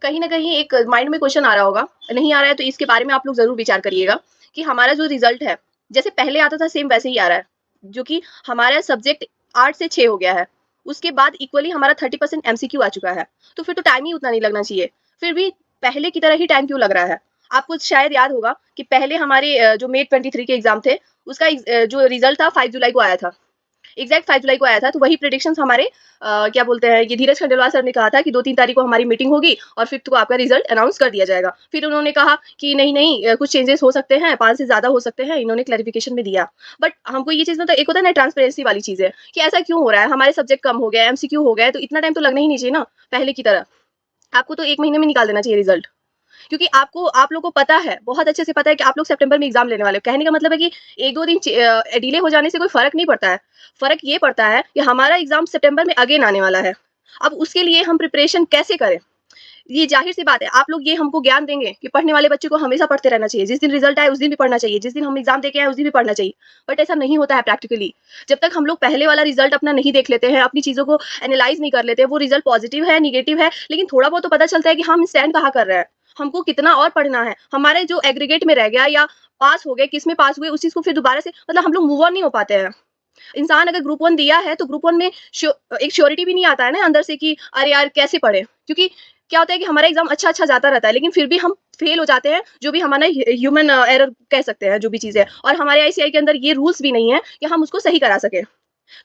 कहीं न कहीं एक माइंड में क्वेश्चन आ रहा होगा, नहीं आ रहा है तो इसके बारे में आप लोग ज़रूर विचार करिएगा कि हमारा जो रिज़ल्ट है, जैसे पहले आता था सेम वैसे ही आ रहा है, जो कि हमारा सब्जेक्ट 8 से 6 हो गया है। उसके बाद इक्वली हमारा 30% एमसीक्यू आ चुका है, तो फिर तो टाइम ही उतना नहीं लगना चाहिए। फिर भी पहले की तरह ही टाइम क्यों लग रहा है? आपको शायद याद होगा कि पहले हमारे जो मे 23 के एग्ज़ाम थे, उसका जो रिज़ल्ट था 5 जुलाई को आया था। एग्जैक्ट 5 जुलाई को आया था, तो वही प्रेडिक्शंस हमारे क्या बोलते हैं, ये धीरज खंडेलवाल सर ने कहा था कि 2-3 तारीख को हमारी मीटिंग होगी और 5th को आपका रिजल्ट अनाउंस कर दिया जाएगा। फिर उन्होंने कहा कि नहीं कुछ चेंजेस हो सकते हैं, 5 से ज़्यादा हो सकते हैं, इन्होंने क्लैरिफिकेशन में दिया। बट हमको ये चीज़ मतलब एक होता है ना ट्रांसपेरेंसी वाली चीज़ है कि ऐसा क्यों हो रहा है, हमारे सब्जेक्ट कम हो गया, एमसीक्यू हो गया है, तो इतना टाइम तो लगना ही नहीं चाहिए ना पहले की तरह। आपको तो 1 महीने में निकाल देना चाहिए रिजल्ट। क्योंकि आप लोगों को पता है, बहुत अच्छे से पता है कि आप लोग सितंबर में एग्जाम लेने वाले हो। कहने का मतलब है कि 1-2 दिन डिले हो जाने से कोई फ़र्क नहीं पड़ता है। फ़र्क ये पड़ता है कि हमारा एग्जाम सितंबर में अगेन आने वाला है। अब उसके लिए हम प्रिपरेशन कैसे करें? ये ज़ाहिर-सी बात है, आप लोग ये हमको ज्ञान देंगे कि पढ़ने वाले बच्चे को हमेशा पढ़ते रहना चाहिए। जिस दिन रिजल्ट आए उस दिन भी पढ़ना चाहिए, जिस दिन हम एग्जाम दे के आए उस दिन भी पढ़ना चाहिए। बट ऐसा नहीं होता है प्रैक्टिकली। जब तक हम लोग पहले वाला रिजल्ट अपना नहीं देख लेते हैं, अपनी चीज़ों को एनालाइज़ नहीं कर लेते, वो रिजल्ट पॉजिटिव है, नेगेटिव है, लेकिन थोड़ा बहुत तो पता चलता है कि हम स्टैंड कहाँ कर रहे हैं। हमको कितना और पढ़ना है। हमारे जो एग्रीगेट में रह गया या पास हो गए, किस में पास हुए, उस चीज़ को फिर दोबारा से मतलब हम लोग मूव ऑन नहीं हो पाते हैं। इंसान अगर ग्रुप 1 दिया है तो ग्रुप 1 में एक श्योरिटी भी नहीं आता है ना अंदर से कि अरे यार कैसे पढ़े, क्योंकि क्या होता है कि हमारा एग्जाम अच्छा जाता रहता है लेकिन फिर भी हम फेल हो जाते हैं, जो भी हमारा ह्यूमन एरर कह सकते हैं, जो भी चीज़ है। और हमारे आईसीआई के अंदर ये रूल्स भी नहीं है कि हम उसको सही करा सकें।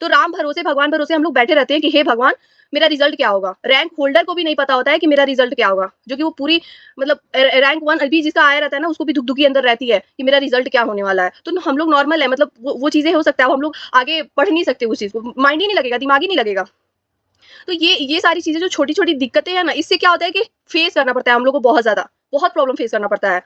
तो राम भरोसे भगवान भरोसे हम लोग बैठे रहते हैं कि हे भगवान मेरा रिजल्ट क्या होगा। रैंक होल्डर को भी नहीं पता होता है कि मेरा रिजल्ट क्या होगा, जो कि वो पूरी मतलब रैंक 1 अभी जिसका आया रहता है ना, उसको भी दुख-दुखी अंदर रहती है कि मेरा रिजल्ट क्या होने वाला है। तो हम लोग नॉर्मल है, मतलब वो चीज़ें हो सकता है, अब हम लोग आगे पढ़ नहीं सकते उस चीज़ को, माइंड ही नहीं लगेगा, दिमाग ही नहीं लगेगा। तो ये सारी चीज़ें जो छोटी-छोटी दिक्कतें हैं ना, इससे क्या होता है कि फेस करना पड़ता है हम लोग को बहुत ज़्यादा, बहुत प्रॉब्लम फेस करना पड़ता है।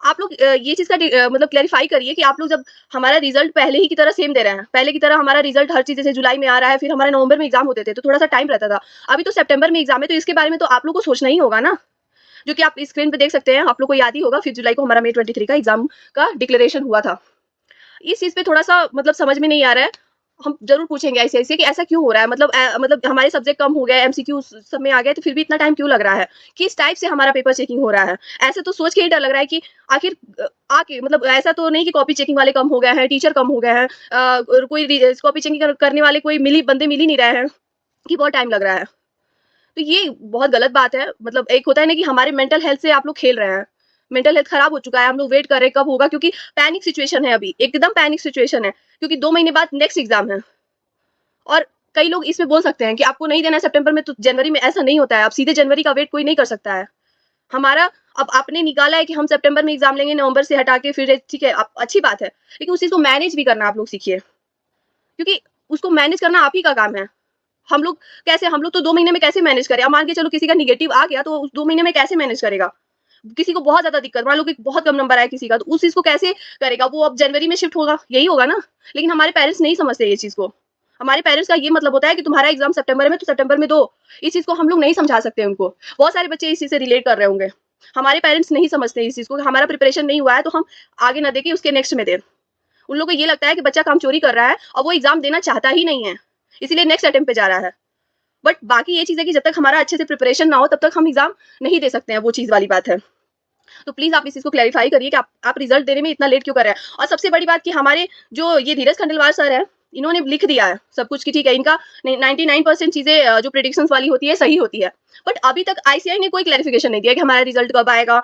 आप लोग ये चीज़ का मतलब क्लैरिफ़ाई करिए कि आप लोग जब हमारा रिज़ल्ट पहले ही की तरह सेम दे रहे हैं, पहले की तरह हमारा रिज़ल्ट हर चीज़ जैसे जुलाई में आ रहा है, फिर हमारे नवंबर में एग्ज़ाम होते थे, तो थोड़ा-सा टाइम रहता था। अभी तो सितंबर में एग्ज़ाम है, तो इसके बारे में तो आप लोग को सोचना ही होगा ना, जो कि आप स्क्रीन पे देख सकते हैं, आप लोग को याद ही होगा 5 जुलाई को हमारा May 23 का एग्ज़ाम का डिक्लेरेशन हुआ था। इस चीज़ पे थोड़ा-सा मतलब समझ में नहीं आ रहा है। हम ज़रूर पूछेंगे आईसीआई से कि ऐसा क्यों हो रहा है? मतलब हमारे सब्जेक्ट कम हो गए, एमसीक्यू सब में आ गए, तो फिर भी इतना टाइम क्यों लग रहा है? किस टाइप से हमारा पेपर चेकिंग हो रहा है? ऐसे तो सोच के ही डर लग रहा है कि आखिर आके मतलब ऐसा तो नहीं कि कॉपी चेकिंग वाले कम हो गए हैं, टीचर कम हो गए हैं, और कोई कॉपी चेकिंग करने वाले कोई बंदे मिल ही नहीं रहे हैं, कि बहुत टाइम लग रहा है। तो ये बहुत गलत बात है। मतलब एक होता है ना कि हमारे मेंटल हेल्थ से आप लोग खेल रहे हैं। मेंटल हेल्थ खराब हो चुका है, हम लोग वेट कर रहे हैं कब होगा, क्योंकि पैनिक सिचुएशन है अभी, एकदम पैनिक सिचुएशन है, क्योंकि 2 महीने बाद नेक्स्ट एग्ज़ाम है। और कई लोग इसमें बोल सकते हैं कि आपको नहीं देना है सितंबर में, तो जनवरी में। ऐसा नहीं होता है, अब सीधे जनवरी का वेट कोई नहीं कर सकता है। हमारा अब आपने निकाला है कि हम सितंबर में एग्ज़ाम लेंगे, नवंबर से हटा के फिर ठीक है, अच्छी बात है। लेकिन उस चीज़ को मैनेज भी करना आप लोग सीखिए, क्योंकि उसको मैनेज करना आप ही का काम है। हम लोग तो 2 महीने में कैसे मैनेज करें? अब मान के चलो किसी का नेगेटिव आ गया, तो उस 2 महीने में कैसे मैनेज करेगा? किसी को बहुत ज़्यादा दिक्कत, मान लो कि बहुत कम नंबर आया किसी का, तो उस चीज़ को कैसे करेगा? वो अब जनवरी में शिफ्ट होगा, यही होगा ना? लेकिन हमारे पेरेंट्स नहीं समझते ये चीज़ को। हमारे पेरेंट्स का ये मतलब होता है कि तुम्हारा एग्ज़ाम सितंबर में, तो सितंबर में दो। इस चीज़ को हम लोग नहीं समझा सकते उनको। बहुत सारे बच्चे इस चीज़ से रिलेट कर रहे होंगे। हमारे पेरेंट्स नहीं समझते इस चीज़ को कि हमारा प्रिपरेशन नहीं हुआ है, तो हम आगे ना देके उसके नेक्स्ट में दें। उन लोगों को ये लगता है कि बच्चा कामचोरी कर रहा है और वो एग्ज़ाम देना चाहता ही नहीं है, इसीलिए नेक्स्ट अटेम्प्ट पे जा रहा है। बट बाकी ये चीज़ है कि जब तक हमारा अच्छे से प्रिपरेशन ना हो, तब तक हम एग्ज़ाम नहीं दे सकते हैं, वो चीज़ वाली बात है। तो प्लीज़ आप इस चीज़ को क्लैरिफ़ाई करिए कि आप रिज़ल्ट देने में इतना लेट क्यों कर रहे हैं। और सबसे बड़ी बात कि हमारे जो ये धीरज खंडेलवाल सर हैं, इन्होंने लिख दिया है सब कुछ कि ठीक है, इनका 99% चीज़ें जो प्रेडिक्शंस वाली होती है, सही होती है। बट अभी तक आईसीआई ने कोई क्लैरिफ़िकेशन नहीं दिया कि हमारा रिज़ल्ट कब आएगा,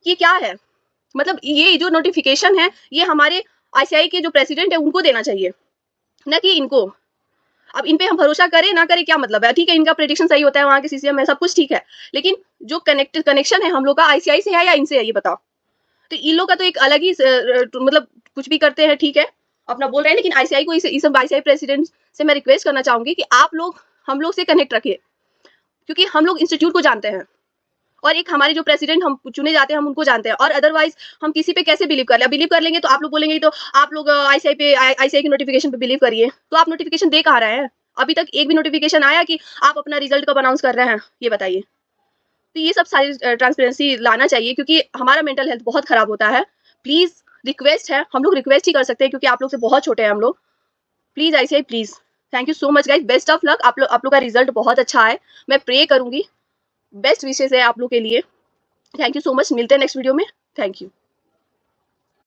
ये क्या है? मतलब ये जो नोटिफ़िकेशन है, ये हमारे आईसीआई के जो प्रेसिडेंट है, उनको देना चाहिए, ना कि इनको। अब इन पे हम भरोसा करें ना करें, क्या मतलब है? ठीक है, इनका प्रेडिक्शन सही होता है, वहाँ के सीसीएम है, सब कुछ ठीक है। लेकिन जो कनेक्शन है हम लोग का आईसीआई से है या इनसे है, ये बताओ? तो इन लोग का तो एक अलग ही मतलब कुछ भी करते हैं, ठीक है, अपना बोल रहे हैं, लेकिन आईसीआई को इस सब आईसीआई प्रेसिडेंट से मैं रिक्वेस्ट करना चाहूँगी कि आप लोग हम लोग से कनेक्ट रखिए, क्योंकि हम लोग इंस्टीट्यूट को जानते हैं और एक हमारे जो प्रेसिडेंट हम चुने जाते हैं, हम उनको जानते हैं, और अदरवाइज़ हम किसी पे कैसे बिलीव कर लें? बिलीव कर लेंगे तो आप लोग बोलेंगे तो आप लोग आईसीआई की नोटिफ़िकेशन पे बिलीव करिए। तो आप नोटिफ़िकेशन दे कहाँ रहे हैं? अभी तक एक भी नोटिफ़िकेशन आया कि आप अपना रिज़ल्ट कब अनाउंस कर रहे हैं? ये बताइए। तो ये सब सारी ट्रांसपेरेंसी लाना चाहिए, क्योंकि हमारा मेंटल हेल्थ बहुत खराब होता है। प्लीज़ रिक्वेस्ट है, हम लोग रिक्वेस्ट ही कर सकते हैं, क्योंकि आप लोग से बहुत छोटे हैं हम लोग। Please ICI please. Thank you so much guys, best of luck. आप लोग का रिज़ल्ट बहुत अच्छा आए। मैं प्रे करूँगी, बेस्ट विशेष है आप लोग के लिए। थैंक यू सो मच, मिलते हैं नेक्स्ट वीडियो में। Thank you.